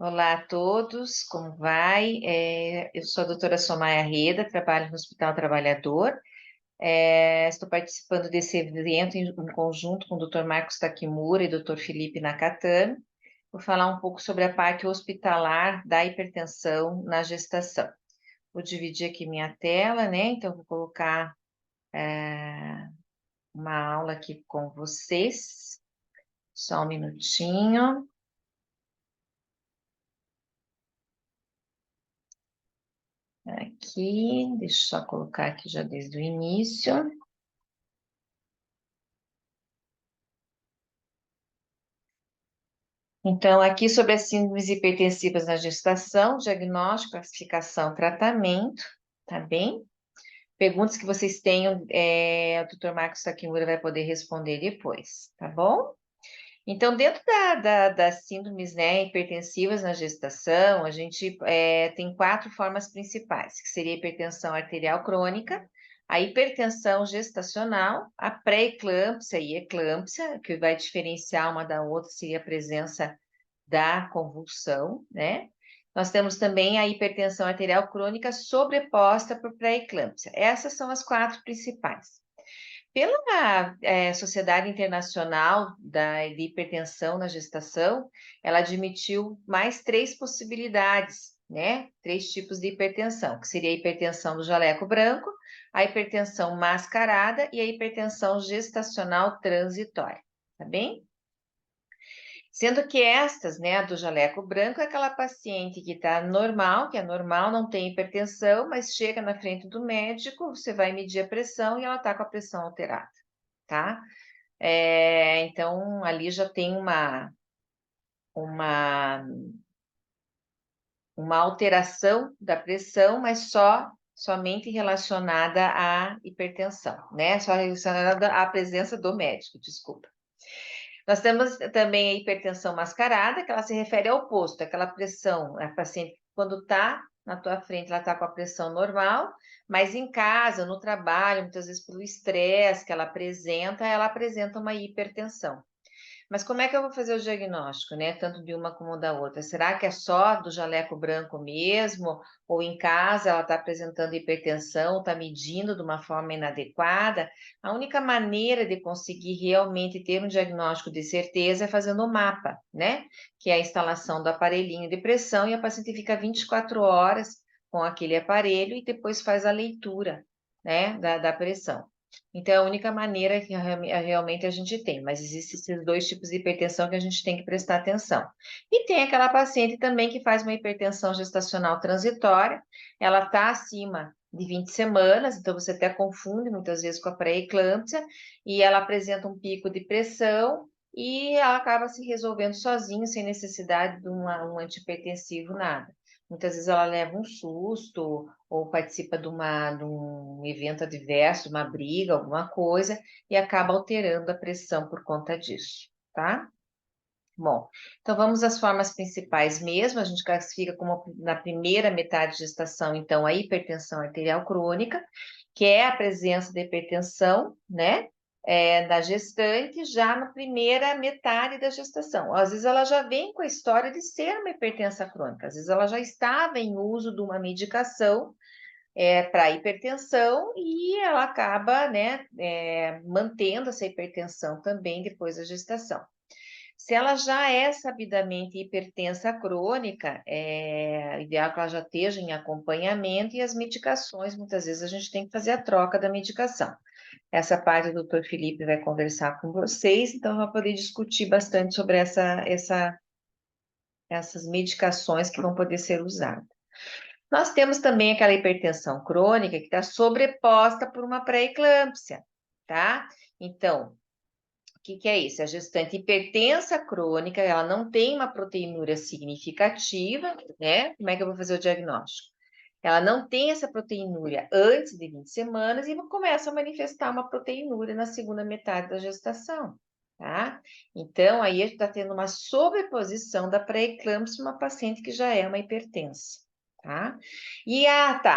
Olá a todos, como vai? Eu sou a doutora Somaia Reda, trabalho no Hospital Trabalhador. Estou participando desse evento em conjunto com o Dr. Marcos Takimura e Dr. Felipe Nakatani. Vou falar um pouco sobre a parte hospitalar da hipertensão na gestação. Vou dividir aqui minha tela, né? Então, vou colocar uma aula aqui com vocês. Só um minutinho. Aqui, deixa eu só colocar aqui já desde o início. Então, aqui sobre as síndromes hipertensivas na gestação, diagnóstico, classificação, tratamento, tá bem? Perguntas que vocês tenham, o Dr. Marcos Takimura vai poder responder depois, tá bom? Então, dentro das síndromes, né, hipertensivas na gestação, a gente tem 4 formas principais, que seria a hipertensão arterial crônica, a hipertensão gestacional, a pré-eclâmpsia e eclâmpsia, que vai diferenciar uma da outra seria a presença da convulsão, né? Nós temos também a hipertensão arterial crônica sobreposta por pré-eclâmpsia. Essas são as 4 principais. Pela Sociedade Internacional de Hipertensão na Gestação, ela admitiu mais 3 possibilidades, né? 3 tipos de hipertensão, que seria a hipertensão do jaleco branco, a hipertensão mascarada e a hipertensão gestacional transitória, tá bem? Sendo que estas, né, a do jaleco branco, é aquela paciente que está normal, que é normal, não tem hipertensão, mas chega na frente do médico, você vai medir a pressão e ela está com a pressão alterada, tá? Então, ali já tem uma, uma alteração da pressão, mas somente relacionada à hipertensão, né? Só relacionada à presença do médico, desculpa. Nós temos também a hipertensão mascarada, que ela se refere ao oposto, aquela pressão, a paciente, quando está na tua frente, ela está com a pressão normal, mas em casa, no trabalho, muitas vezes pelo estresse que ela apresenta uma hipertensão. Mas como é que eu vou fazer o diagnóstico, né? Tanto de uma como da outra? Será que é só do jaleco branco mesmo? Ou em casa ela está apresentando hipertensão, está medindo de uma forma inadequada? A única maneira de conseguir realmente ter um diagnóstico de certeza é fazendo o mapa, né? Que é a instalação do aparelhinho de pressão e a paciente fica 24 horas com aquele aparelho e depois faz a leitura, né, da pressão. Então, é a única maneira que realmente a gente tem, mas existem esses 2 tipos de hipertensão que a gente tem que prestar atenção. E tem aquela paciente também que faz uma hipertensão gestacional transitória, ela está acima de 20 semanas, então você até confunde muitas vezes com a pré-eclâmpsia, e ela apresenta um pico de pressão e ela acaba se resolvendo sozinha, sem necessidade de um antihipertensivo, nada. Muitas vezes ela leva um susto ou participa de um evento adverso, uma briga, alguma coisa, e acaba alterando a pressão por conta disso, tá? Bom, então vamos às formas principais mesmo. A gente classifica como na primeira metade de gestação, então, a hipertensão arterial crônica, que é a presença da hipertensão, né? Da gestante já na primeira metade da gestação. Às vezes ela já vem com a história de ser uma hipertensão crônica, às vezes ela já estava em uso de uma medicação para hipertensão e ela acaba, né, mantendo essa hipertensão também depois da gestação. Se ela já é sabidamente hipertensa crônica, é ideal que ela já esteja em acompanhamento e as medicações, muitas vezes a gente tem que fazer a troca da medicação. Essa parte o doutor Felipe vai conversar com vocês, então vai poder discutir bastante sobre essas medicações que vão poder ser usadas. Nós temos também aquela hipertensão crônica que está sobreposta por uma pré-eclâmpsia, tá? Então, o que é isso? A gestante hipertensa crônica, ela não tem uma proteinúria significativa, né? Como é que eu vou fazer o diagnóstico? Ela não tem essa proteinúria antes de 20 semanas e começa a manifestar uma proteinúria na segunda metade da gestação, tá? Então, aí a gente está tendo uma sobreposição da pré-eclâmpsia uma paciente que já é uma hipertensa, tá?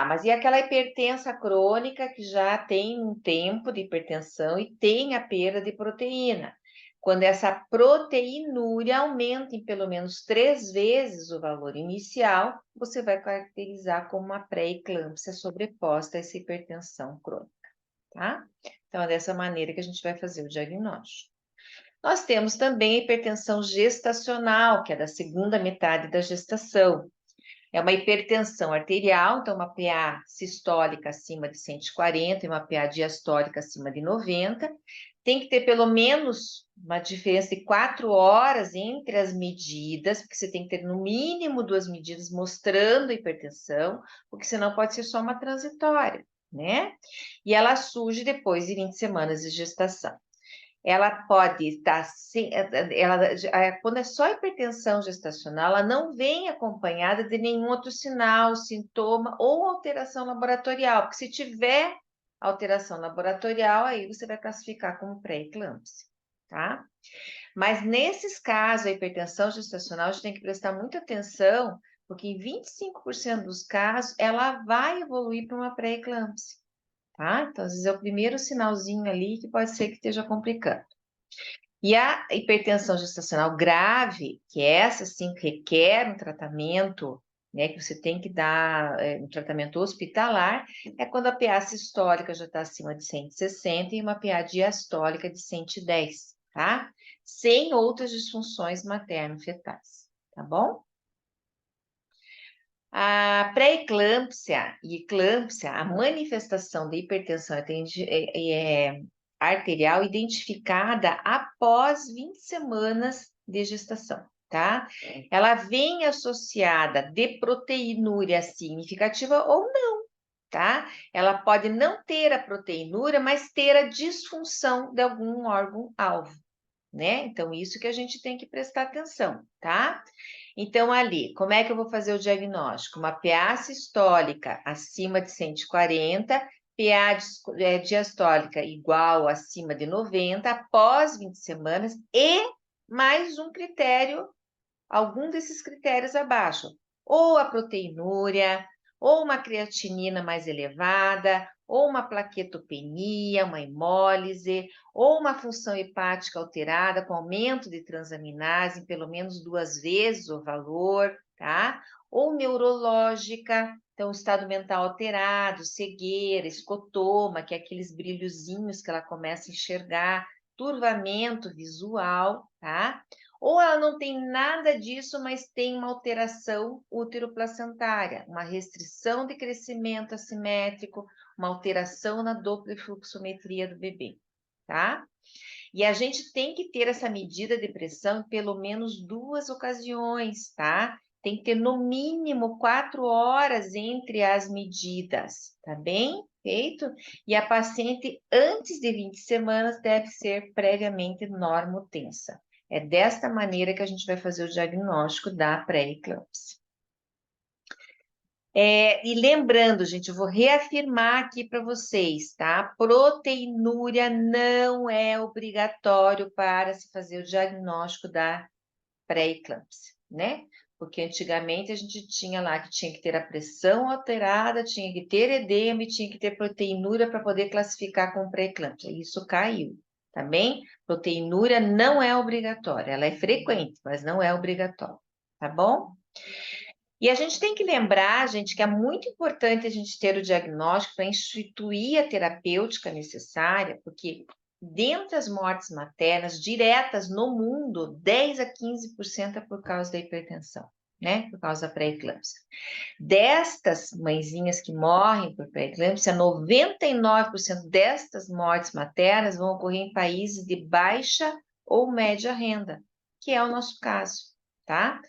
Mas e aquela hipertensa crônica que já tem um tempo de hipertensão e tem a perda de proteína? Quando essa proteinúria aumenta em pelo menos 3 vezes o valor inicial, você vai caracterizar como uma pré-eclâmpsia sobreposta a essa hipertensão crônica, tá? Então, é dessa maneira que a gente vai fazer o diagnóstico. Nós temos também a hipertensão gestacional, que é da segunda metade da gestação. É uma hipertensão arterial, então uma PA sistólica acima de 140 e uma PA diastólica acima de 90. Tem que ter pelo menos uma diferença de 4 horas entre as medidas, porque você tem que ter no mínimo 2 medidas mostrando a hipertensão, porque senão pode ser só uma transitória, né? E ela surge depois de 20 semanas de gestação. Ela pode estar, quando é só hipertensão gestacional, ela não vem acompanhada de nenhum outro sinal, sintoma ou alteração laboratorial, porque se tiver alteração laboratorial, aí você vai classificar como pré-eclâmpsia, tá? Mas nesses casos, a hipertensão gestacional, a gente tem que prestar muita atenção, porque em 25% dos casos, ela vai evoluir para uma pré-eclâmpsia, tá? Então, às vezes é o primeiro sinalzinho ali que pode ser que esteja complicando. E a hipertensão gestacional grave, que é essa sim que requer um tratamento, né, que você tem que dar um tratamento hospitalar, é quando a PA sistólica já está acima de 160 e uma PA diastólica de 110, tá? Sem outras disfunções materno-fetais, tá bom? A pré-eclâmpsia e eclâmpsia, a manifestação da hipertensão arterial identificada após 20 semanas de gestação, tá? Ela vem associada de proteinúria significativa ou não, tá? Ela pode não ter a proteinúria, mas ter a disfunção de algum órgão-alvo, né? Então, isso que a gente tem que prestar atenção, tá? Então, ali, como é que eu vou fazer o diagnóstico? Uma PA sistólica acima de 140, PA diastólica igual acima de 90, após 20 semanas, e mais um critério, algum desses critérios abaixo, ou a proteinúria, ou uma creatinina mais elevada, ou uma plaquetopenia, uma hemólise, ou uma função hepática alterada com aumento de transaminase em pelo menos 2 vezes o valor, tá? Ou neurológica, então estado mental alterado, cegueira, escotoma, que é aqueles brilhozinhos que ela começa a enxergar, turvamento visual, tá? Ou ela não tem nada disso, mas tem uma alteração útero-placentária, uma restrição de crescimento assimétrico, uma alteração na dopplerfluxometria do bebê, tá? E a gente tem que ter essa medida de pressão em pelo menos 2 ocasiões, tá? Tem que ter no mínimo 4 horas entre as medidas, tá bem? Feito? E a paciente, antes de 20 semanas, deve ser previamente normotensa. É desta maneira que a gente vai fazer o diagnóstico da pré-eclâmpsia. E lembrando, gente, eu vou reafirmar aqui para vocês, tá? Proteinúria não é obrigatório para se fazer o diagnóstico da pré-eclâmpsia, né? Porque antigamente a gente tinha lá que tinha que ter a pressão alterada, tinha que ter edema e tinha que ter proteinúria para poder classificar como pré-eclâmpsia. Isso caiu, tá bem? Proteinúria não é obrigatória, ela é frequente, mas não é obrigatória, tá bom? E a gente tem que lembrar, gente, que é muito importante a gente ter o diagnóstico para instituir a terapêutica necessária, porque dentre as mortes maternas diretas no mundo, 10 a 15% é por causa da hipertensão, né? Por causa da pré-eclâmpsia. Destas mãezinhas que morrem por pré-eclâmpsia, 99% destas mortes maternas vão ocorrer em países de baixa ou média renda, que é o nosso caso, tá?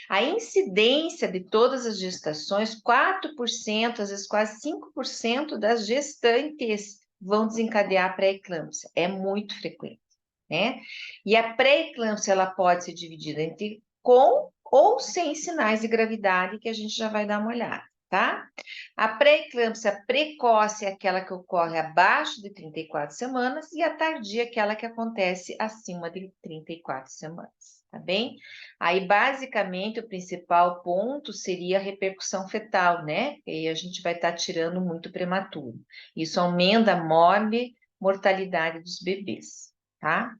A incidência de todas as gestações, 4%, às vezes quase 5% das gestantes vão desencadear a pré-eclâmpsia. É muito frequente, né? E a pré-eclâmpsia, ela pode ser dividida entre com ou sem sinais de gravidade, que a gente já vai dar uma olhada, tá? A pré-eclâmpsia precoce é aquela que ocorre abaixo de 34 semanas e a tardia é aquela que acontece acima de 34 semanas, tá bem? Aí, basicamente, o principal ponto seria a repercussão fetal, né? E aí a gente vai estar tirando muito prematuro. Isso aumenta a mortalidade dos bebês, tá?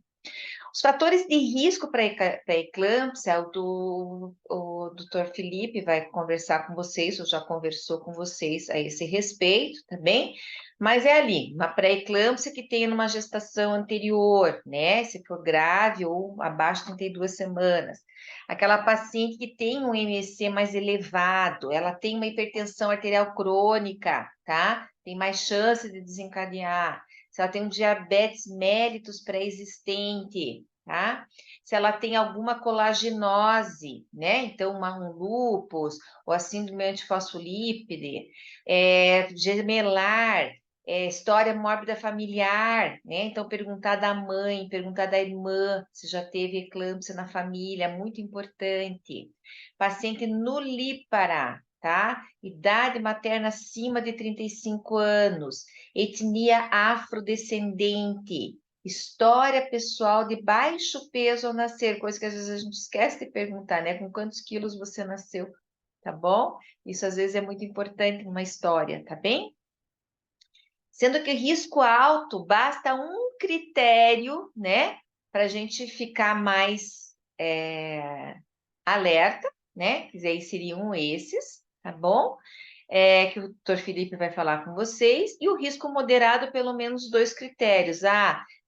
Os fatores de risco para eclâmpsia, o doutor Felipe vai conversar com vocês, ou já conversou com vocês a esse respeito, tá bem? Mas é ali, uma pré-eclâmpsia que tenha numa gestação anterior, né? Se for grave ou abaixo de 32 semanas. Aquela paciente que tem um MSC mais elevado, ela tem uma hipertensão arterial crônica, tá? Tem mais chance de desencadear. Se ela tem um diabetes mellitus pré-existente, tá? Se ela tem alguma colagenose, né? Então, um lúpus, ou a síndrome antifosfolípide, gemelar, história mórbida familiar, né? Então, perguntar da mãe, perguntar da irmã, se já teve eclâmpsia na família, muito importante. Paciente nulípara, tá? Idade materna acima de 35 anos, etnia afrodescendente, história pessoal de baixo peso ao nascer, coisa que às vezes a gente esquece de perguntar, né? Com quantos quilos você nasceu, tá bom? Isso às vezes é muito importante numa história, tá bem? Sendo que risco alto, basta um critério, né? Para a gente ficar mais alerta, né? Que aí seriam esses, tá bom? Que o doutor Felipe vai falar com vocês. E o risco moderado, pelo menos 2 critérios.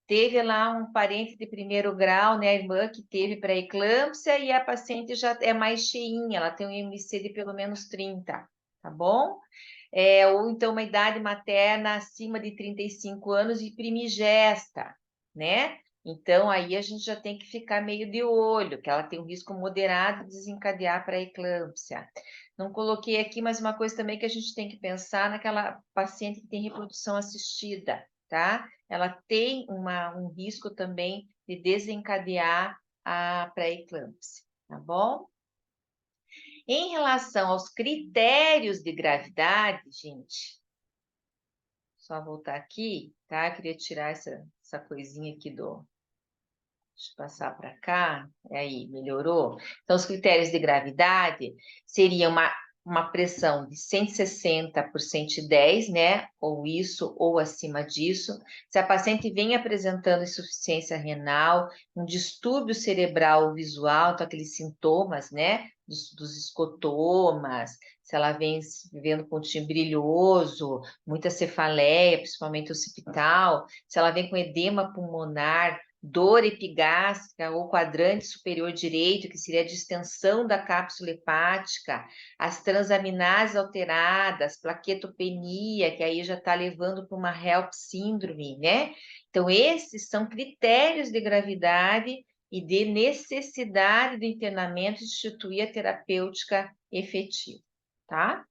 Teve lá um parente de primeiro grau, né? A irmã que teve pré-eclâmpsia e a paciente já é mais cheinha, ela tem um IMC de pelo menos 30, tá bom? Ou então uma idade materna acima de 35 anos e primigesta, né? Então, aí a gente já tem que ficar meio de olho, que ela tem um risco moderado de desencadear para a eclâmpsia. Não coloquei aqui, mas uma coisa também que a gente tem que pensar naquela paciente que tem reprodução assistida, tá? Ela tem um risco também de desencadear a pré-eclâmpsia, tá bom? Em relação aos critérios de gravidade, gente, só voltar aqui, tá? Eu queria tirar essa coisinha aqui do... Deixa eu passar para cá. Aí, melhorou? Então, os critérios de gravidade seriam uma pressão de 160 por 110, né? Ou isso, ou acima disso. Se a paciente vem apresentando insuficiência renal, um distúrbio cerebral ou visual, então aqueles sintomas, né? Dos escotomas, se ela vem vivendo com pontinho brilhoso, muita cefaleia, principalmente occipital, se ela vem com edema pulmonar, dor epigástrica ou quadrante superior direito, que seria a distensão da cápsula hepática, as transaminases alteradas, plaquetopenia, que aí já está levando para uma HELP síndrome, né? Então, esses são critérios de gravidade e de necessidade do internamento de instituir a terapêutica efetiva, tá?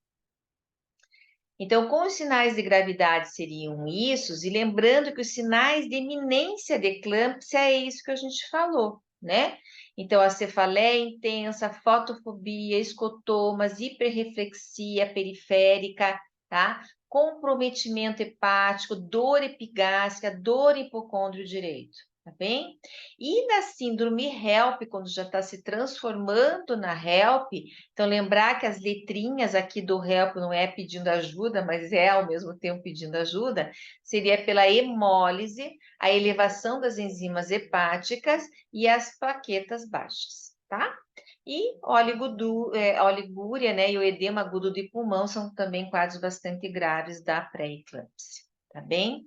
Então, com os sinais de gravidade seriam isso, e lembrando que os sinais de iminência de eclâmpsia é isso que a gente falou, né? Então, a cefaleia intensa, fotofobia, escotomas, hiperreflexia periférica, tá? Comprometimento hepático, dor epigástrica, dor hipocôndrio direito, tá bem? E na síndrome HELP, quando já está se transformando na HELP, então, lembrar que as letrinhas aqui do HELP não é pedindo ajuda, mas é ao mesmo tempo pedindo ajuda, seria pela hemólise, a elevação das enzimas hepáticas e as plaquetas baixas, tá? E oligúria, né, e o edema agudo de pulmão são também quadros bastante graves da pré-eclâmpsia, tá bem?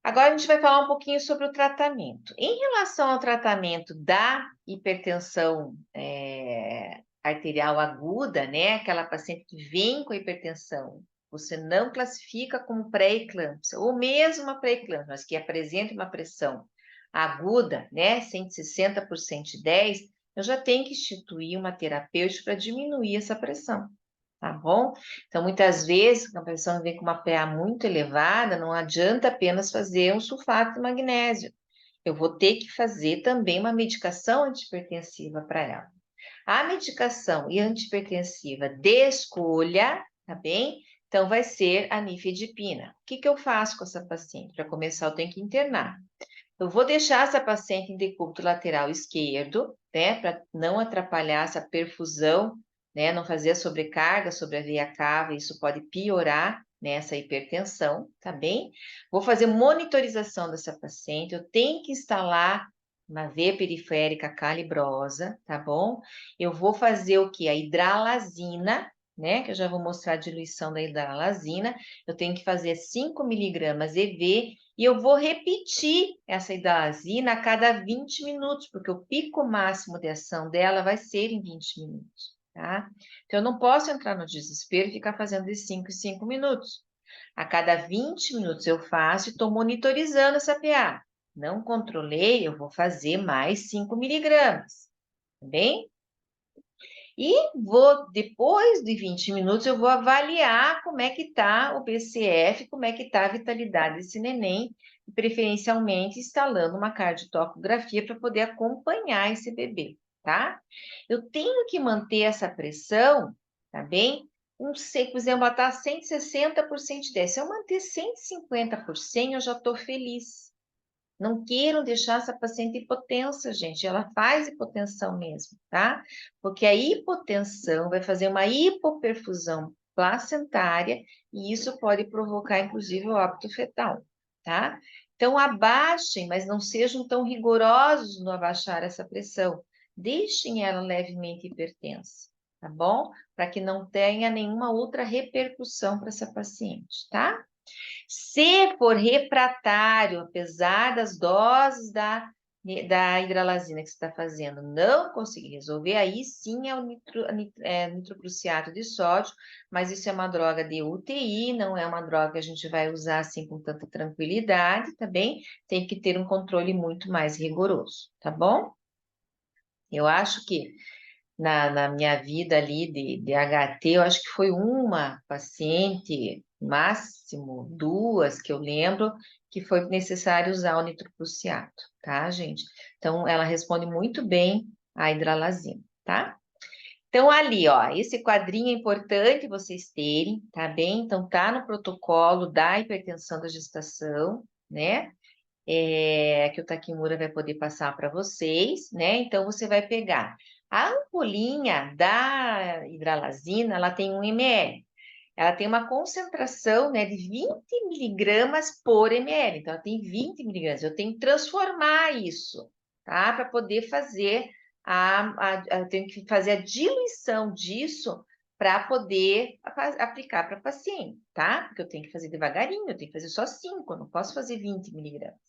Agora a gente vai falar um pouquinho sobre o tratamento. Em relação ao tratamento da hipertensão arterial aguda, né? Aquela paciente que vem com hipertensão, você não classifica como pré-eclâmpsia, ou mesmo uma pré-eclâmpsia, mas que apresenta uma pressão aguda, né? 160 por 110, eu já tenho que instituir uma terapêutica para diminuir essa pressão. Tá bom? Então, muitas vezes, a pressão vem com uma PA muito elevada, não adianta apenas fazer um sulfato de magnésio. Eu vou ter que fazer também uma medicação antihipertensiva para ela. A medicação antihipertensiva de escolha, tá bem? Então, vai ser a nifedipina. O que eu faço com essa paciente? Para começar, eu tenho que internar. Eu vou deixar essa paciente em decúbito lateral esquerdo, né? Para não atrapalhar essa perfusão, né? Não fazer a sobrecarga sobre a veia cava, isso pode piorar nessa hipertensão, tá bem? Vou fazer monitorização dessa paciente, eu tenho que instalar uma veia periférica calibrosa, tá bom? Eu vou fazer o quê? A hidralazina, né? Que eu já vou mostrar a diluição da hidralazina. Eu tenho que fazer 5 miligramas EV e eu vou repetir essa hidralazina a cada 20 minutos, porque o pico máximo de ação dela vai ser em 20 minutos, tá? Então, eu não posso entrar no desespero e ficar fazendo de 5 em 5 minutos. A cada 20 minutos eu faço e estou monitorizando essa PA. Não controlei, eu vou fazer mais 5 miligramas, tá bem? E vou, depois de 20 minutos, eu vou avaliar como é que está o BCF, como é que está a vitalidade desse neném, preferencialmente instalando uma cardiotocografia para poder acompanhar esse bebê, tá? Eu tenho que manter essa pressão, tá bem? Por exemplo, ela está 160 por 110. Se eu manter 150 por 100, eu já estou feliz. Não queiram deixar essa paciente hipotensa, gente. Ela faz hipotensão mesmo, tá? Porque a hipotensão vai fazer uma hipoperfusão placentária e isso pode provocar, inclusive, o óbito fetal, tá? Então, abaixem, mas não sejam tão rigorosos no abaixar essa pressão. Deixem ela levemente hipertensa, tá bom? Para que não tenha nenhuma outra repercussão para essa paciente, tá? Se for refratário, apesar das doses da hidralazina que você está fazendo, não conseguir resolver, aí sim é o nitroprusiato de sódio, mas isso é uma droga de UTI, não é uma droga que a gente vai usar assim com tanta tranquilidade, tá bem? Tem que ter um controle muito mais rigoroso, tá bom? Eu acho que na minha vida ali de HT, eu acho que foi uma paciente, máximo duas, que eu lembro, que foi necessário usar o nitroprusiato, tá, gente? Então, ela responde muito bem à hidralazina, tá? Então, ali, ó, esse quadrinho é importante vocês terem, tá bem? Então, tá no protocolo da hipertensão da gestação, né? Que o Takimura vai poder passar para vocês, né? Então, você vai pegar a ampolinha da hidralazina, ela tem 1 ml. Ela tem uma concentração, né, de 20 miligramas por ml. Então, ela tem 20 miligramas. Eu tenho que transformar isso, tá? Para poder fazer eu tenho que fazer a diluição disso para poder aplicar para paciente, tá? Porque eu tenho que fazer devagarinho, eu tenho que fazer só 5, eu não posso fazer 20 miligramas.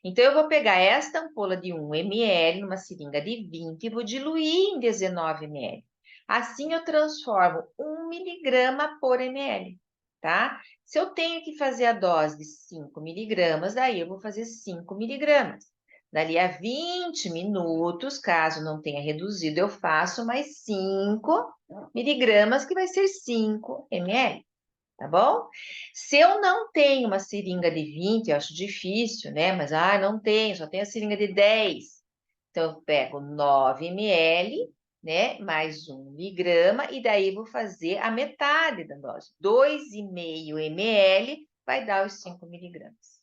Então, eu vou pegar esta ampola de 1 ml numa seringa de 20 e vou diluir em 19 ml. Assim, eu transformo 1 miligrama por ml, tá? Se eu tenho que fazer a dose de 5 miligramas, daí eu vou fazer 5 miligramas. Dali a 20 minutos, caso não tenha reduzido, eu faço mais 5 miligramas, que vai ser 5 ml. Tá bom? Se eu não tenho uma seringa de 20, eu acho difícil, né? Mas, não tenho, só tenho a seringa de 10. Então, eu pego 9 ml, né? Mais 1 miligrama, e daí vou fazer a metade da dose. 2,5 ml vai dar os 5 miligramas.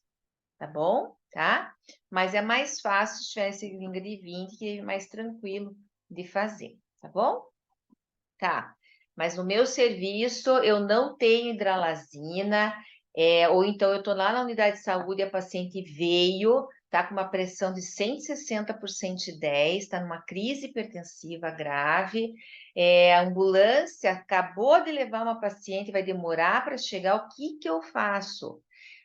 Tá bom? Tá? Mas é mais fácil se tiver seringa de 20, que é mais tranquilo de fazer. Tá bom? Tá, mas no meu serviço eu não tenho hidralazina, ou então eu estou lá na unidade de saúde e a paciente veio, tá com uma pressão de 160 por 110, está numa crise hipertensiva grave, a ambulância acabou de levar uma paciente, vai demorar para chegar, o que que eu faço?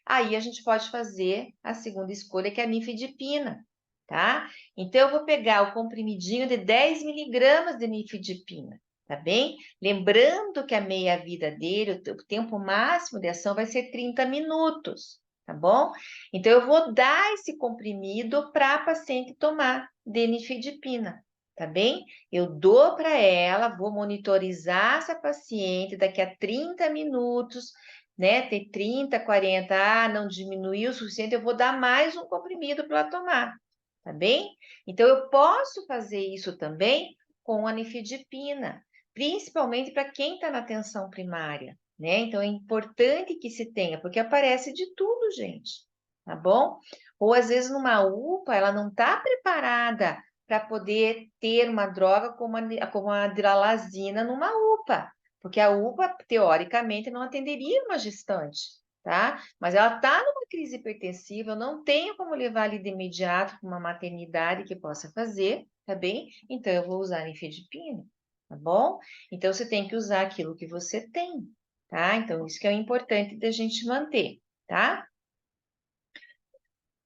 Aí a gente pode fazer a segunda escolha, que é a nifedipina, tá? Então eu vou pegar o comprimidinho de 10 miligramas de nifedipina. Tá bem? Lembrando que a meia-vida dele, o tempo máximo de ação vai ser 30 minutos, tá bom? Então, eu vou dar esse comprimido para a paciente tomar de nifedipina, tá bem? Eu dou para ela, vou monitorizar essa paciente daqui a 30 minutos, né? Tem 30, 40, não diminuiu o suficiente, eu vou dar mais um comprimido para ela tomar, tá bem? Então, eu posso fazer isso também com a nifedipina, principalmente para quem está na atenção primária, né? Então, é importante que se tenha, porque aparece de tudo, gente, tá bom? Ou, às vezes, numa UPA, ela não está preparada para poder ter uma droga como a hidralazina numa UPA, porque a UPA, teoricamente, não atenderia uma gestante, tá? Mas ela está numa crise hipertensiva, eu não tenho como levar ali de imediato para uma maternidade que possa fazer, tá bem? Então, eu vou usar nifedipina, tá bom? Então, você tem que usar aquilo que você tem, tá? Então, isso que é o importante da gente manter, tá?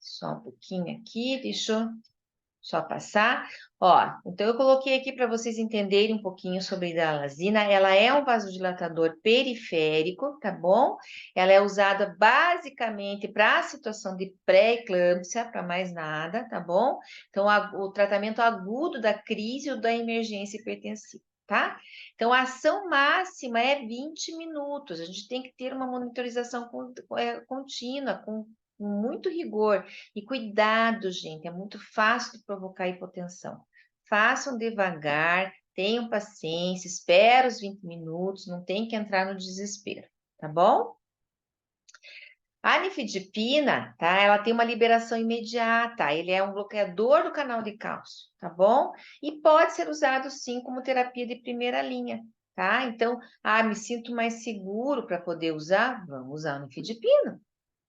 Só um pouquinho aqui, deixa eu só passar. Ó, então eu coloquei aqui para vocês entenderem um pouquinho sobre a hidralazina. Ela é um vasodilatador periférico, tá bom? Ela é usada basicamente para a situação de pré-eclâmpsia, para mais nada, tá bom? Então, o tratamento agudo da crise ou da emergência hipertensiva, tá? Então, a ação máxima é 20 minutos. A gente tem que ter uma monitorização contínua, com muito rigor. E cuidado, gente, é muito fácil de provocar hipotensão. Façam devagar, tenham paciência, espera os 20 minutos, não tem que entrar no desespero, tá bom? A nifedipina, tá? Ela tem uma liberação imediata, ele é um bloqueador do canal de cálcio, tá bom? E pode ser usado sim como terapia de primeira linha, tá? Então, me sinto mais seguro para poder usar? Vamos usar a nifedipina.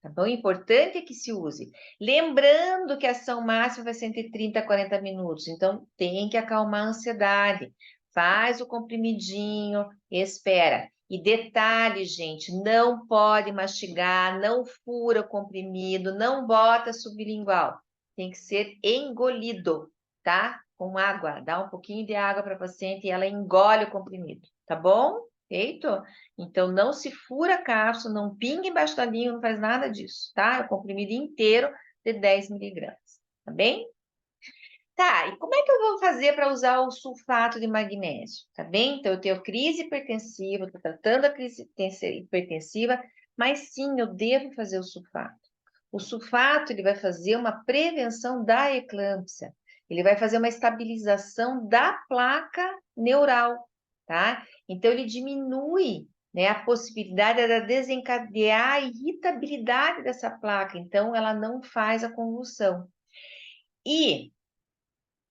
Tá bom? O importante é que se use. Lembrando que a ação máxima vai ser entre 30 a 40 minutos. Então, tem que acalmar a ansiedade. Faz o comprimidinho, espera. E detalhe, gente, não pode mastigar, não fura o comprimido, não bota sublingual. Tem que ser engolido, tá? Com água. Dá um pouquinho de água para a paciente e ela engole o comprimido, tá bom? Feito? Então, não se fura a cápsula, não pinga embaixo da língua, não faz nada disso, tá? É o comprimido inteiro de 10 miligramas, tá bem? Tá, e como é que eu vou fazer para usar o sulfato de magnésio, tá bem? Então, eu tenho crise hipertensiva, estou tratando a crise hipertensiva, mas sim, eu devo fazer o sulfato. O sulfato, ele vai fazer uma prevenção da eclâmpsia, ele vai fazer uma estabilização da placa neural, tá? Então, ele diminui, né, a possibilidade de desencadear a irritabilidade dessa placa, então, ela não faz a convulsão. E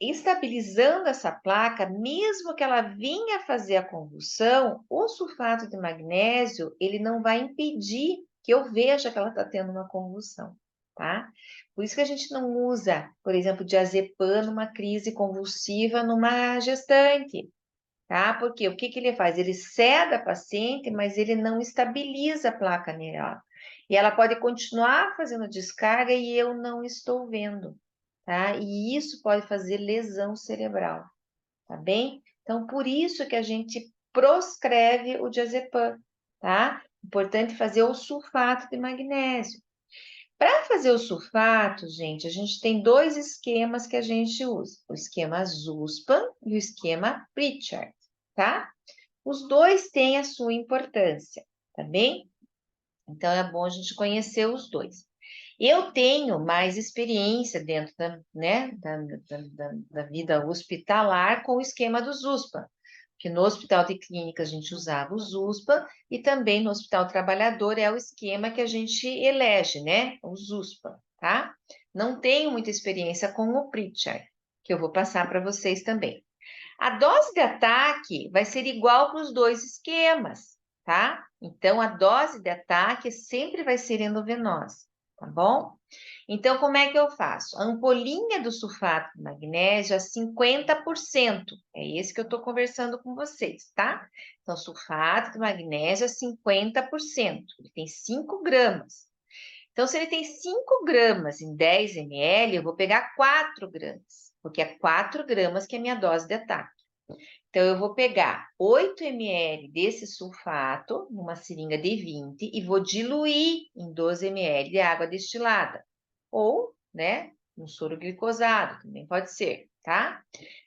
estabilizando essa placa, mesmo que ela vinha fazer a convulsão, o sulfato de magnésio, ele não vai impedir que eu veja que ela está tendo uma convulsão, tá? Por isso que a gente não usa, por exemplo, diazepam numa crise convulsiva numa gestante, tá? Porque o que que ele faz? Ele ceda a paciente, mas ele não estabiliza a placa neural. E ela pode continuar fazendo descarga e eu não estou vendo, tá? E isso pode fazer lesão cerebral, tá bem? Então, por isso que a gente proscreve o diazepam, tá? Importante fazer o sulfato de magnésio. Para fazer o sulfato, gente, a gente tem dois esquemas que a gente usa: o esquema Zuspam e o esquema Pritchard, tá? Os dois têm a sua importância, tá bem? Então, é bom a gente conhecer os dois. Eu tenho mais experiência dentro da vida hospitalar com o esquema do Zuspam, que no hospital de clínica a gente usava o Zuspam e também no hospital trabalhador é o esquema que a gente elege, né? O Zuspam, tá? Não tenho muita experiência com o Pritchard, que eu vou passar para vocês também. A dose de ataque vai ser igual para os dois esquemas, tá? Então, a dose de ataque sempre vai ser endovenosa, tá bom? Então, como é que eu faço? A ampolinha do sulfato de magnésio a 50%. É esse que eu estou conversando com vocês, tá? Então, sulfato de magnésio a 50%. Ele tem 5 gramas. Então, se ele tem 5 gramas em 10 ml, eu vou pegar 4 gramas, porque é 4 gramas que é a minha dose de ataque. Então, eu vou pegar 8 ml desse sulfato, numa seringa de 20, e vou diluir em 12 ml de água destilada. Ou, né, um soro glicosado, também pode ser, tá?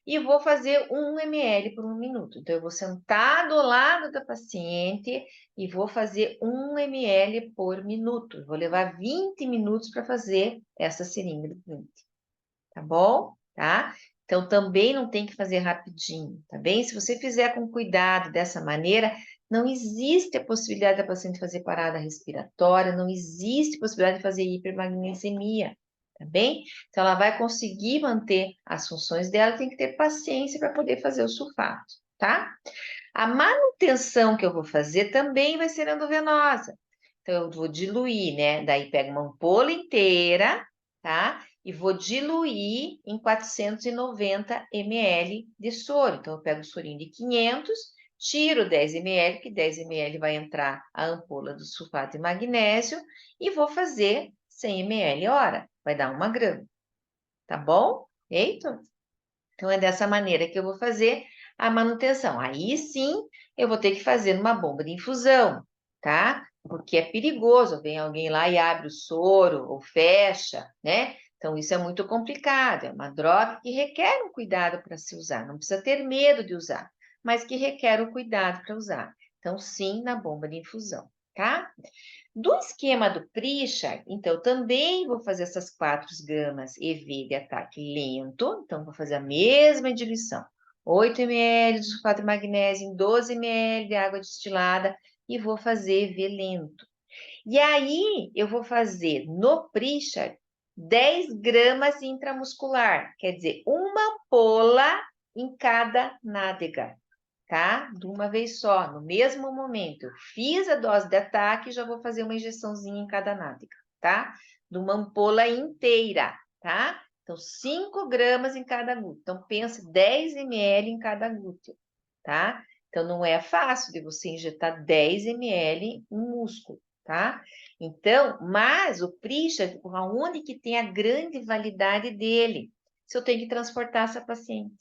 E vou fazer 1 ml por 1 minuto. Então, eu vou sentar do lado da paciente e vou fazer 1 ml por minuto. Eu vou levar 20 minutos para fazer essa seringa de 20. Tá bom? Tá? Então, também não tem que fazer rapidinho, tá bem? Se você fizer com cuidado dessa maneira, não existe a possibilidade da paciente fazer parada respiratória, não existe possibilidade de fazer hipermagnesemia, tá bem? Então, ela vai conseguir manter as funções dela, tem que ter paciência para poder fazer o sulfato, tá? A manutenção que eu vou fazer também vai ser endovenosa. Então, eu vou diluir, né? Daí, pego uma ampola inteira, tá? E vou diluir em 490 ml de soro. Então, eu pego o sorinho de 500, tiro 10 ml, que 10 ml vai entrar a ampola do sulfato de magnésio, e vou fazer 100 ml hora. Vai dar 1 grama. Tá bom? Eita? Então, é dessa maneira que eu vou fazer a manutenção. Aí sim, eu vou ter que fazer numa bomba de infusão, tá? Porque é perigoso, vem alguém lá e abre o soro ou fecha, né? Então, isso é muito complicado. É uma droga que requer um cuidado para se usar. Não precisa ter medo de usar, mas que requer um cuidado para usar. Então, sim, na bomba de infusão, tá? Do esquema do Pritchard, então, também vou fazer essas 4 gramas EV de ataque lento. Então, vou fazer a mesma diluição. 8 ml de sulfato de magnésio em 12 ml de água destilada e vou fazer EV lento. E aí, eu vou fazer no Pritchard 10 gramas intramuscular, quer dizer, uma ampola em cada nádega, tá? De uma vez só, no mesmo momento. Eu fiz a dose de ataque e já vou fazer uma injeçãozinha em cada nádega, tá? De uma ampola inteira, tá? Então, 5 gramas em cada glúteo. Então, pense 10 ml em cada glúteo, tá? Então, não é fácil de você injetar 10 ml em músculo, tá? Então, mas o Pritchard, aonde que tem a grande validade dele? Se eu tenho que transportar essa paciente.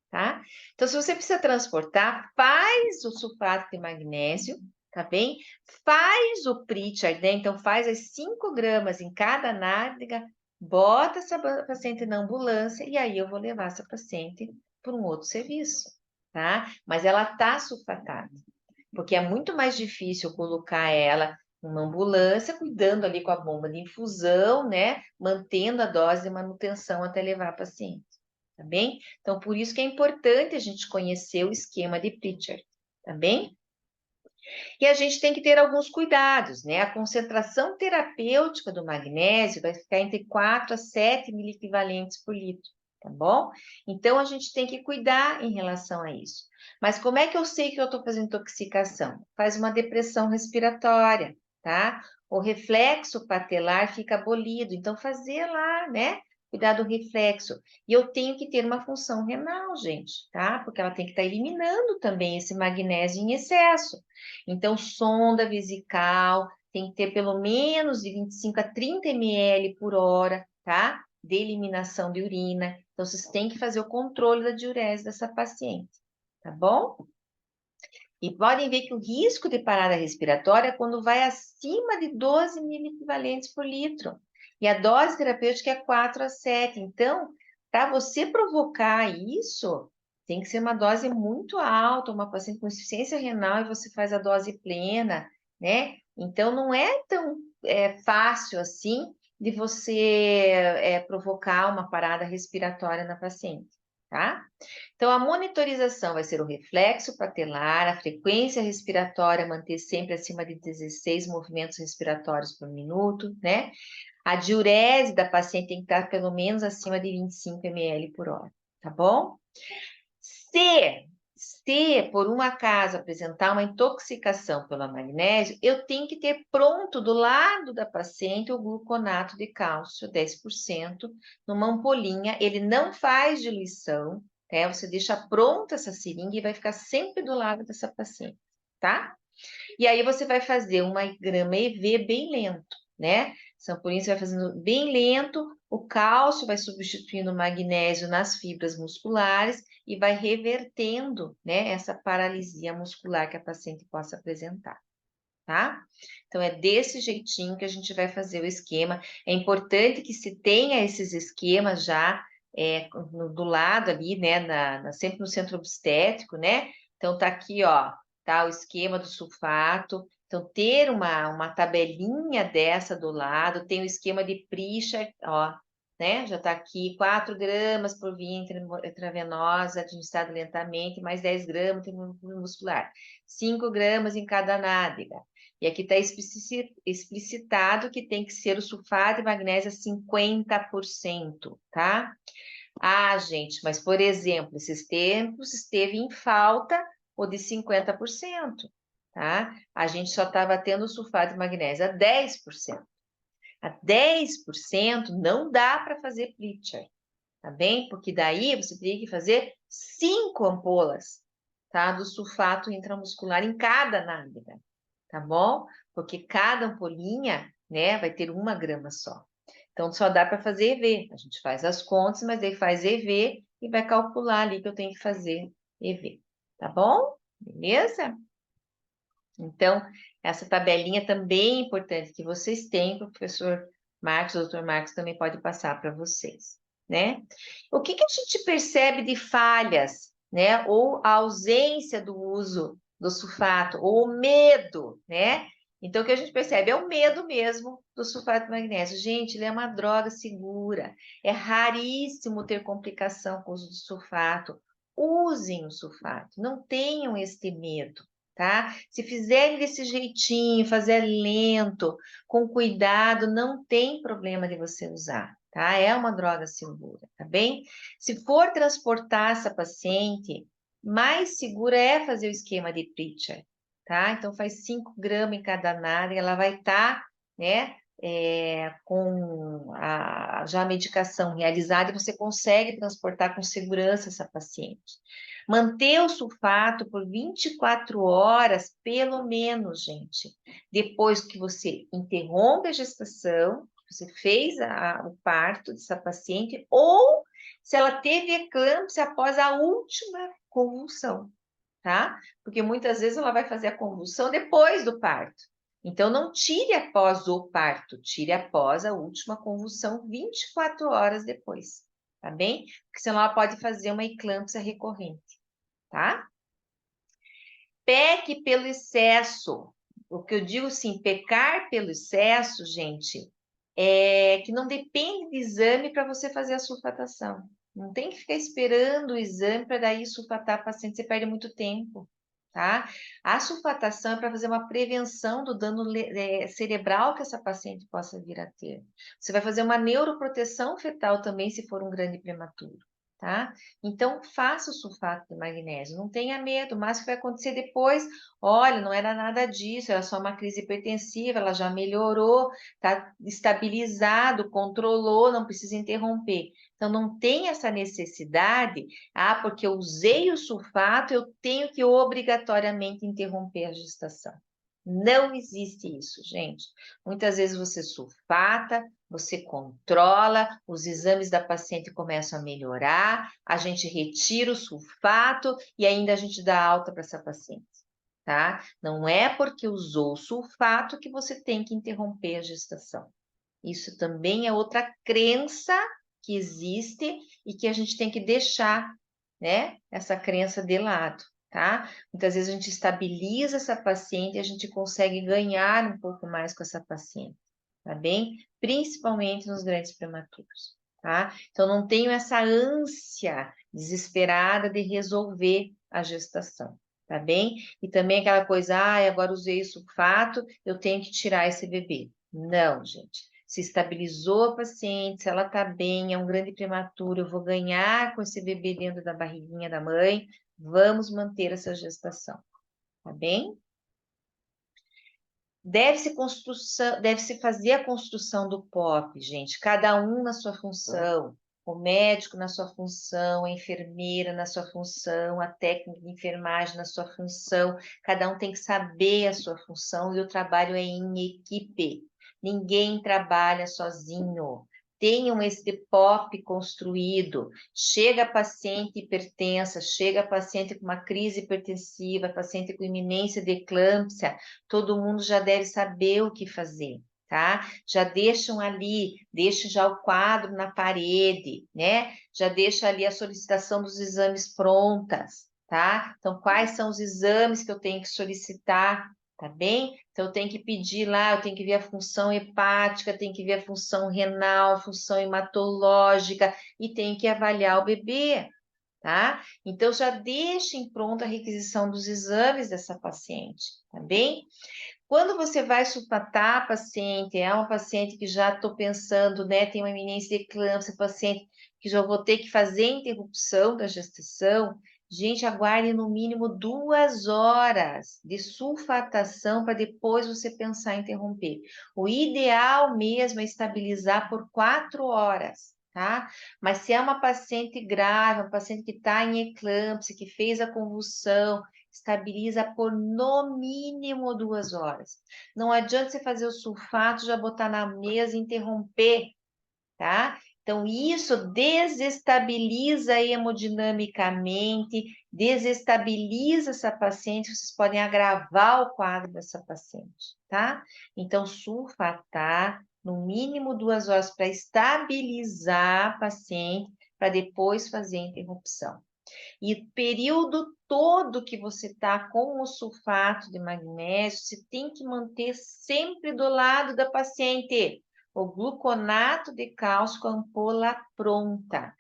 Tá? Então, se você precisa transportar, faz o sulfato de magnésio, tá bem? Faz o Pritchard, né? Então, faz as 5 gramas em cada nádega, bota essa paciente na ambulância e aí eu vou levar essa paciente para um outro serviço, tá? Mas ela tá sulfatada, porque é muito mais difícil colocar ela numa ambulância, cuidando ali com a bomba de infusão, né? Mantendo a dose de manutenção até levar a paciente. Tá bem? Então, por isso que é importante a gente conhecer o esquema de Pritchard, tá bem? E a gente tem que ter alguns cuidados, né? A concentração terapêutica do magnésio vai ficar entre 4 a 7 miliequivalentes por litro, tá bom? Então, a gente tem que cuidar em relação a isso. Mas como é que eu sei que eu estou fazendo intoxicação? Faz uma depressão respiratória, tá? O reflexo patelar fica abolido, então fazer lá, né? Cuidar do reflexo. E eu tenho que ter uma função renal, gente, tá? Porque ela tem que estar eliminando também esse magnésio em excesso. Então, sonda vesical tem que ter pelo menos de 25 a 30 ml por hora, tá? De eliminação de urina. Então, vocês têm que fazer o controle da diurese dessa paciente, tá bom? E podem ver que o risco de parada respiratória é quando vai acima de 12 miliequivalentes por litro. E a dose terapêutica é 4 a 7. Então, para você provocar isso, tem que ser uma dose muito alta, uma paciente com insuficiência renal e você faz a dose plena, né? Então, não é tão fácil assim de você provocar uma parada respiratória na paciente, tá? Então, a monitorização vai ser o reflexo patelar, a frequência respiratória, manter sempre acima de 16 movimentos respiratórios por minuto, né? A diurese da paciente tem que estar pelo menos acima de 25 ml por hora, tá bom? Se por um acaso apresentar uma intoxicação pelo magnésio, eu tenho que ter pronto do lado da paciente o gluconato de cálcio, 10%, numa ampolinha. Ele não faz diluição, né? Você deixa pronta essa seringa e vai ficar sempre do lado dessa paciente, tá? E aí você vai fazer uma grama EV bem lento, né? Essa ampolinha você vai fazendo bem lento, o cálcio vai substituindo o magnésio nas fibras musculares e vai revertendo, né, essa paralisia muscular que a paciente possa apresentar, tá? Então, é desse jeitinho que a gente vai fazer o esquema. É importante que se tenha esses esquemas já do lado ali, né, sempre no centro obstétrico, né? Então, tá aqui, ó, tá o esquema do sulfato. Então, ter uma tabelinha dessa do lado, tem o esquema de Pritchard, ó, né? Já tá aqui, 4 gramas por via intravenosa, administrado lentamente, mais 10 gramas muscular. 5 gramas em cada nádega. E aqui está explicitado que tem que ser o sulfato de magnésio a 50%, tá? Ah, gente, mas, por exemplo, esses tempos esteve em falta o de 50%. tá? A gente só estava tendo sulfato de magnésio a 10%. A 10% não dá para fazer Pritchard, tá bem? Porque daí você teria que fazer 5 ampolas, tá? Do sulfato intramuscular em cada nádega, tá bom? Porque cada ampolinha, né, vai ter 1 grama só. Então, só dá para fazer EV. A gente faz as contas, mas daí faz EV e vai calcular ali que eu tenho que fazer EV, tá bom? Beleza? Então, essa tabelinha também é importante que vocês tenham, que o professor Marcos, o doutor Marcos também pode passar para vocês, né? O que que a gente percebe de falhas, né? Ou a ausência do uso do sulfato, ou o medo, né? Então, o que a gente percebe é o medo mesmo do sulfato de magnésio. Gente, ele é uma droga segura. É raríssimo ter complicação com o uso do sulfato. Usem o sulfato, não tenham este medo. Tá? Se fizerem desse jeitinho, fazer lento, com cuidado, não tem problema de você usar, tá? É uma droga segura, tá bem? Se for transportar essa paciente, mais segura é fazer o esquema de Pritchard, tá? Então, faz 5 gramas em cada nádega, ela vai estar, né, com já a medicação realizada e você consegue transportar com segurança essa paciente. Manter o sulfato por 24 horas, pelo menos, gente. Depois que você interrompe a gestação, você fez o parto dessa paciente, ou se ela teve eclâmpsia após a última convulsão, tá? Porque muitas vezes ela vai fazer a convulsão depois do parto. Então, não tire após o parto, tire após a última convulsão 24 horas depois, tá bem? Porque senão ela pode fazer uma eclâmpsia recorrente, tá? Peque pelo excesso. O que eu digo assim, pecar pelo excesso, gente, é que não depende de exame para você fazer a sulfatação. Não tem que ficar esperando o exame para daí sulfatar a paciente, você perde muito tempo, tá? A sulfatação é para fazer uma prevenção do dano cerebral que essa paciente possa vir a ter. Você vai fazer uma neuroproteção fetal também, se for um grande prematuro, tá? Então, faça o sulfato de magnésio, não tenha medo, mas o que vai acontecer depois, olha, não era nada disso, era só uma crise hipertensiva, ela já melhorou, está estabilizado, controlou, não precisa interromper. Então, não tem essa necessidade, porque eu usei o sulfato, eu tenho que obrigatoriamente interromper a gestação. Não existe isso, gente. Muitas vezes você sulfata, você controla, os exames da paciente começam a melhorar, a gente retira o sulfato e ainda a gente dá alta para essa paciente, tá? Não é porque usou o sulfato que você tem que interromper a gestação. Isso também é outra crença que existe e que a gente tem que deixar, né, essa crença de lado, tá? Muitas vezes a gente estabiliza essa paciente e a gente consegue ganhar um pouco mais com essa paciente, tá bem? Principalmente nos grandes prematuros, tá? Então, não tenho essa ânsia desesperada de resolver a gestação, tá bem? E também aquela coisa, agora usei o sulfato, eu tenho que tirar esse bebê. Não, gente. Se estabilizou a paciente, se ela está bem, é um grande prematuro, eu vou ganhar com esse bebê dentro da barriguinha da mãe, vamos manter essa gestação, tá bem? Deve-se fazer a construção do POP, gente, cada um na sua função, o médico na sua função, a enfermeira na sua função, a técnica de enfermagem na sua função, cada um tem que saber a sua função e o trabalho é em equipe. Ninguém trabalha sozinho. Tenham esse POP construído. Chega a paciente hipertensa, chega a paciente com uma crise hipertensiva, paciente com iminência de eclâmpsia, todo mundo já deve saber o que fazer, tá? Já deixam ali, deixa já o quadro na parede, né? Já deixa ali a solicitação dos exames prontas, tá? Então, quais são os exames que eu tenho que solicitar, tá bem? Então, eu tenho que pedir lá, eu tenho que ver a função hepática, tenho que ver a função renal, função hematológica e tenho que avaliar o bebê, tá? Então, já deixem pronta a requisição dos exames dessa paciente, tá bem? Quando você vai sulfatar a paciente, é uma paciente que já estou pensando, né, tem uma iminência de eclâmpsia, paciente que já vou ter que fazer a interrupção da gestação, Gente, aguarde no mínimo 2 horas de sulfatação para depois você pensar em interromper. O ideal mesmo é estabilizar por 4 horas, tá? Mas se é uma paciente grave, uma paciente que está em eclâmpsia, que fez a convulsão, estabiliza por no mínimo 2 horas. Não adianta você fazer o sulfato, já botar na mesa e interromper, tá? Então, isso desestabiliza hemodinamicamente, desestabiliza essa paciente, vocês podem agravar o quadro dessa paciente, tá? Então, sulfatar no mínimo 2 horas para estabilizar a paciente, para depois fazer a interrupção. E o período todo que você está com o sulfato de magnésio, você tem que manter sempre do lado da paciente o gluconato de cálcio com a ampola pronta.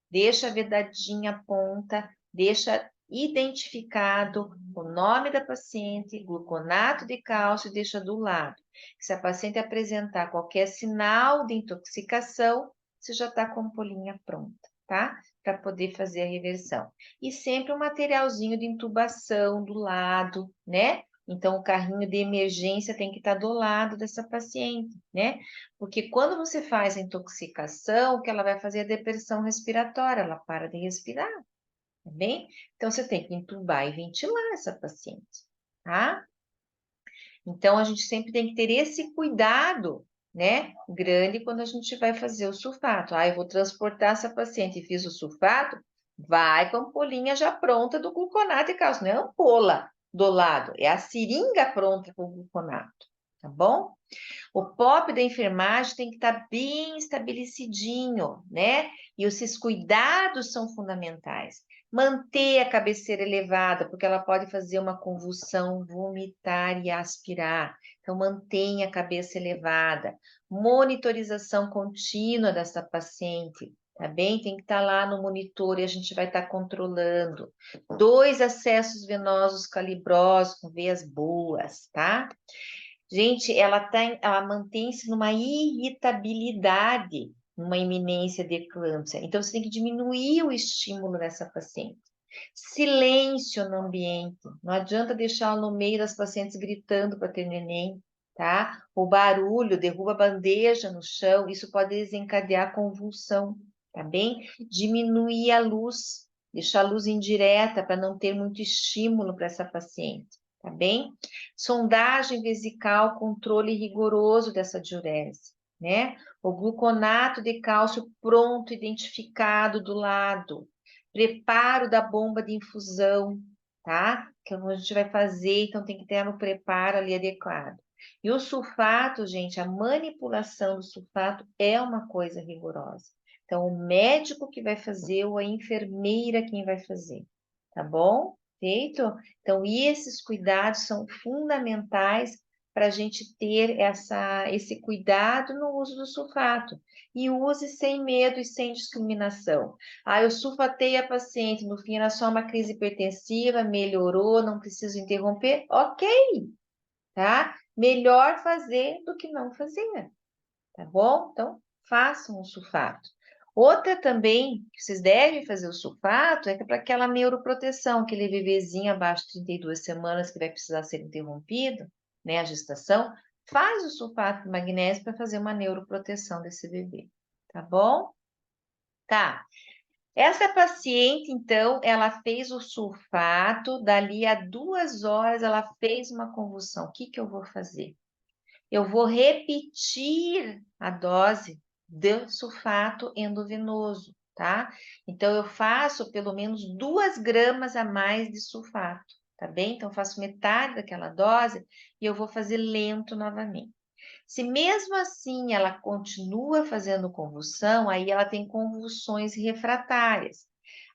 Deixa vedadinha a ponta, deixa identificado o nome da paciente, gluconato de cálcio, deixa do lado. Se a paciente apresentar qualquer sinal de intoxicação, você já está com a ampolinha pronta, tá? Para poder fazer a reversão. E sempre um materialzinho de intubação do lado, né? Então, o carrinho de emergência tem que estar do lado dessa paciente, né? Porque quando você faz a intoxicação, o que ela vai fazer é a depressão respiratória, ela para de respirar, tá bem? Então, você tem que entubar e ventilar essa paciente, tá? Então, a gente sempre tem que ter esse cuidado, né? Grande quando a gente vai fazer o sulfato. Ah, eu vou transportar essa paciente e fiz o sulfato, vai com a ampolinha já pronta do gluconato e cálcio, não é a ampola do lado, é a seringa pronta com o gluconato, tá bom? O POP da enfermagem tem que estar bem estabelecidinho, né? E esses cuidados são fundamentais. Manter a cabeceira elevada, porque ela pode fazer uma convulsão, vomitar e aspirar. Então, mantenha a cabeça elevada. Monitorização contínua dessa paciente, tá bem? Tem que estar lá no monitor e a gente vai estar controlando. 2 acessos venosos calibrosos com veias boas, tá? Gente, ela mantém-se numa irritabilidade, numa iminência de eclâmpsia. Então, você tem que diminuir o estímulo dessa paciente. Silêncio no ambiente. Não adianta deixar no meio das pacientes gritando para ter neném, tá? O barulho derruba a bandeja no chão, isso pode desencadear convulsão, tá bem? Diminuir a luz, deixar a luz indireta para não ter muito estímulo para essa paciente, tá bem? Sondagem vesical, controle rigoroso dessa diurese, né? O gluconato de cálcio pronto, identificado do lado. Preparo da bomba de infusão, tá? Que a gente vai fazer, então tem que ter no preparo ali adequado. E o sulfato, gente, a manipulação do sulfato é uma coisa rigorosa. Então, o médico que vai fazer ou a enfermeira quem vai fazer, tá bom? Feito? Então, esses cuidados são fundamentais para a gente ter esse cuidado no uso do sulfato. E use sem medo e sem discriminação. Ah, eu sulfatei a paciente, no fim era só uma crise hipertensiva, melhorou, não preciso interromper. Ok, tá? Melhor fazer do que não fazer, tá bom? Então, façam o sulfato. Outra também, que vocês devem fazer o sulfato, é para aquela neuroproteção, aquele bebezinho abaixo de 32 semanas que vai precisar ser interrompido, né, a gestação, faz o sulfato de magnésio para fazer uma neuroproteção desse bebê, tá bom? Tá. Essa paciente, então, ela fez o sulfato, dali a 2 horas ela fez uma convulsão. O que que eu vou fazer? Eu vou repetir a dose de sulfato endovenoso, tá? Então, eu faço pelo menos 2 gramas a mais de sulfato, tá bem? Então, eu faço metade daquela dose e eu vou fazer lento novamente. Se mesmo assim ela continua fazendo convulsão, aí ela tem convulsões refratárias.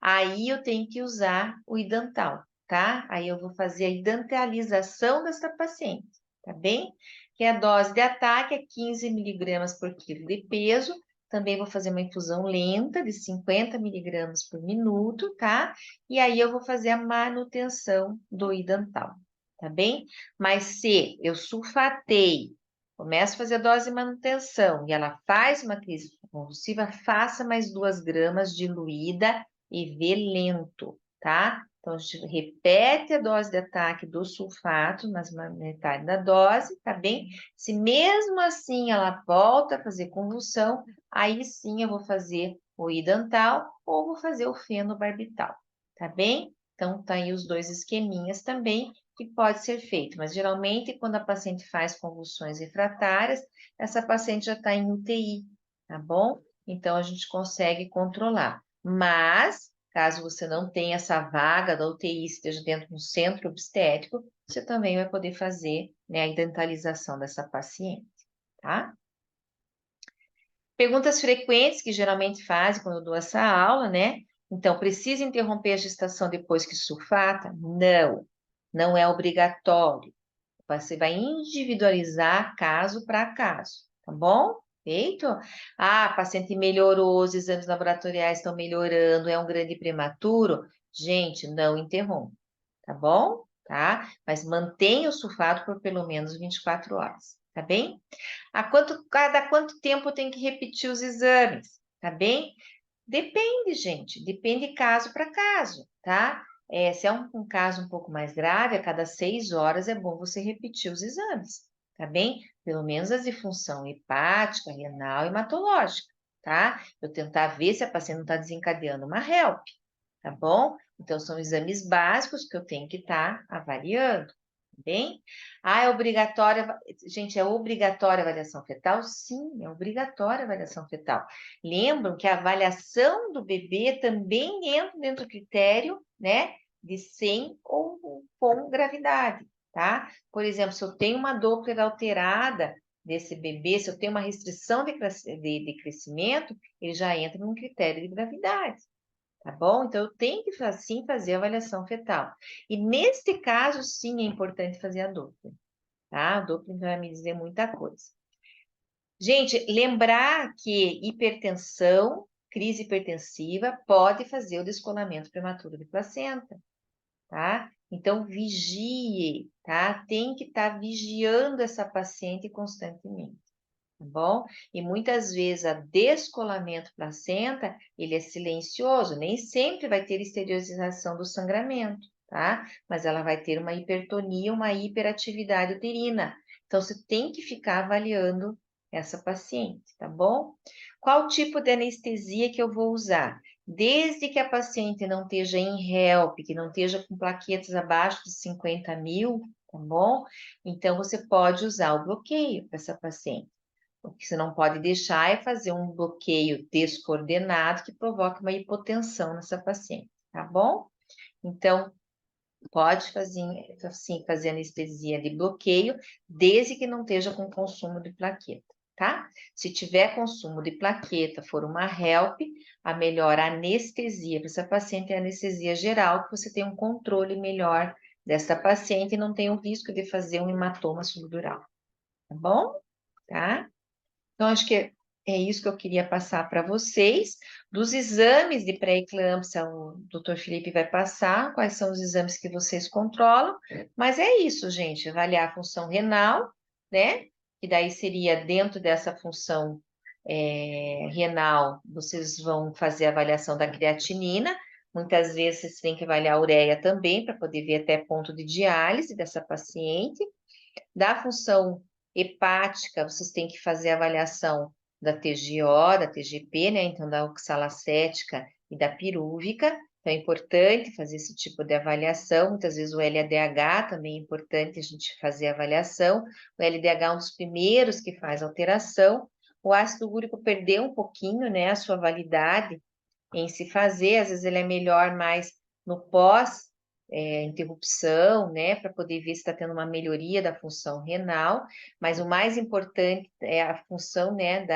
Aí eu tenho que usar o idantal, tá? Aí eu vou fazer a idantalização dessa paciente, tá bem? Que a dose de ataque é 15 miligramas por quilo de peso. Também vou fazer uma infusão lenta de 50 miligramas por minuto, tá? E aí eu vou fazer a manutenção do idantal, tá bem? Mas se eu sulfatei, começa a fazer a dose de manutenção e ela faz uma crise convulsiva, faça mais 2 gramas diluída e vê lento, tá? Então, a gente repete a dose de ataque do sulfato, mas metade da dose, tá bem? Se mesmo assim ela volta a fazer convulsão, aí sim eu vou fazer o idantal ou vou fazer o fenobarbital, tá bem? Então, tá aí os dois esqueminhas também que pode ser feito, mas geralmente quando a paciente faz convulsões refratárias, essa paciente já está em UTI, tá bom? Então, a gente consegue controlar. Mas, caso você não tenha essa vaga da UTI, esteja dentro do centro obstétrico, você também vai poder fazer, né, a dentalização dessa paciente, tá? Perguntas frequentes que geralmente fazem quando eu dou essa aula, né? Então, precisa interromper a gestação depois que sulfata? Não, não é obrigatório. Você vai individualizar caso para caso, tá bom? Feito? Ah, a paciente melhorou, os exames laboratoriais estão melhorando, é um grande prematuro? Gente, não interrompa, tá bom? Tá? Mas mantenha o sulfato por pelo menos 24 horas, tá bem? Cada quanto tempo tem que repetir os exames, tá bem? Depende, gente, depende caso para caso, tá? Se é um caso um pouco mais grave, a cada 6 horas é bom você repetir os exames, tá bem? Pelo menos as de função hepática, renal e hematológica, tá? Eu tentar ver se a paciente não está desencadeando uma HELP, tá bom? Então, são exames básicos que eu tenho que estar avaliando, tá bem? Ah, é obrigatória, gente, é obrigatória a avaliação fetal? Sim, é obrigatória a avaliação fetal. Lembram que a avaliação do bebê também entra dentro do critério, né, de sem ou com gravidade, tá? Por exemplo, se eu tenho uma Doppler alterada desse bebê, se eu tenho uma restrição de crescimento, ele já entra num critério de gravidade. Tá bom? Então, eu tenho que, sim, fazer a avaliação fetal. E, neste caso, sim, é importante fazer a Doppler, tá? A Doppler vai me dizer muita coisa. Gente, lembrar que hipertensão, crise hipertensiva, pode fazer o descolamento prematuro de placenta, tá? Então, vigie, tá? Tem que estar vigiando essa paciente constantemente. Tá bom? E muitas vezes a descolamento placenta, ele é silencioso, nem sempre vai ter exteriorização do sangramento, tá? Mas ela vai ter uma hipertonia, uma hiperatividade uterina. Então, você tem que ficar avaliando essa paciente, tá bom? Qual tipo de anestesia que eu vou usar? Desde que a paciente não esteja em HELP, que não esteja com plaquetas abaixo de 50 mil, tá bom? Então, você pode usar o bloqueio para essa paciente. O que você não pode deixar é fazer um bloqueio descoordenado que provoque uma hipotensão nessa paciente, tá bom? Então, pode fazer, sim, fazer anestesia de bloqueio, desde que não esteja com consumo de plaqueta, tá? Se tiver consumo de plaqueta, for uma HELP, a melhor anestesia para essa paciente é a anestesia geral, que você tem um controle melhor dessa paciente e não tem o risco de fazer um hematoma subdural, tá bom? Tá? Então, acho que é isso que eu queria passar para vocês. Dos exames de pré-eclâmpsia, o doutor Felipe vai passar quais são os exames que vocês controlam, mas é isso, gente, avaliar a função renal, né? Que daí seria dentro dessa função renal, vocês vão fazer a avaliação da creatinina. Muitas vezes vocês têm que avaliar a ureia também, para poder ver até ponto de diálise dessa paciente. Da função hepática, vocês têm que fazer a avaliação da TGO, da TGP, né? Então, da oxalacética e da pirúvica. Então, é importante fazer esse tipo de avaliação. Muitas vezes o LADH também é importante a gente fazer a avaliação. O LDH é um dos primeiros que faz alteração. O ácido úrico perdeu um pouquinho, né, a sua validade em se fazer. Às vezes ele é melhor mais no pós interrupção, né, para poder ver se está tendo uma melhoria da função renal, mas o mais importante é a função, né,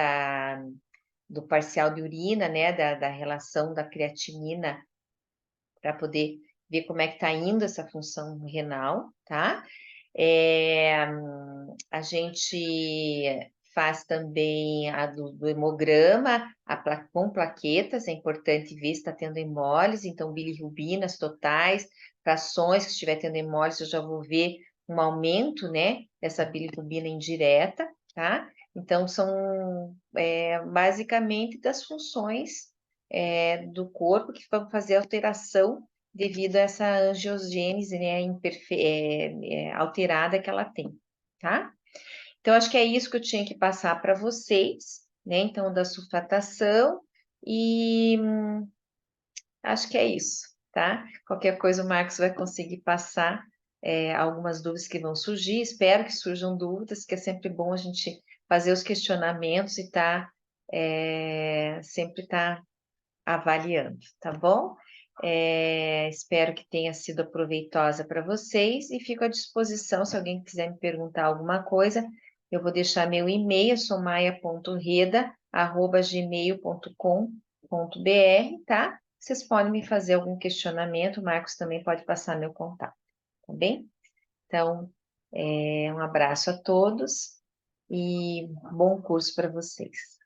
do parcial de urina, né, da relação da creatinina, para poder ver como é que está indo essa função renal, tá? A gente faz também a do hemograma, com plaquetas, é importante ver se está tendo hemólise, então bilirrubinas totais, frações que estiver tendo hemólise, eu já vou ver um aumento, né, dessa bilirrubina indireta, tá? Então, são basicamente das funções do corpo que vão fazer alteração devido a essa angiogênese, né, alterada que ela tem, tá? Então, acho que é isso que eu tinha que passar para vocês, né? Então, da sulfatação e acho que é isso, tá? Qualquer coisa o Marcos vai conseguir passar algumas dúvidas que vão surgir. Espero que surjam dúvidas, que é sempre bom a gente fazer os questionamentos e sempre tá avaliando, tá bom? Espero que tenha sido proveitosa para vocês e fico à disposição se alguém quiser me perguntar alguma coisa. Eu vou deixar meu e-mail, somaia.reda@gmail.com.br, tá? Vocês podem me fazer algum questionamento, o Marcos também pode passar meu contato, tá bem? Então, um abraço a todos e bom curso para vocês.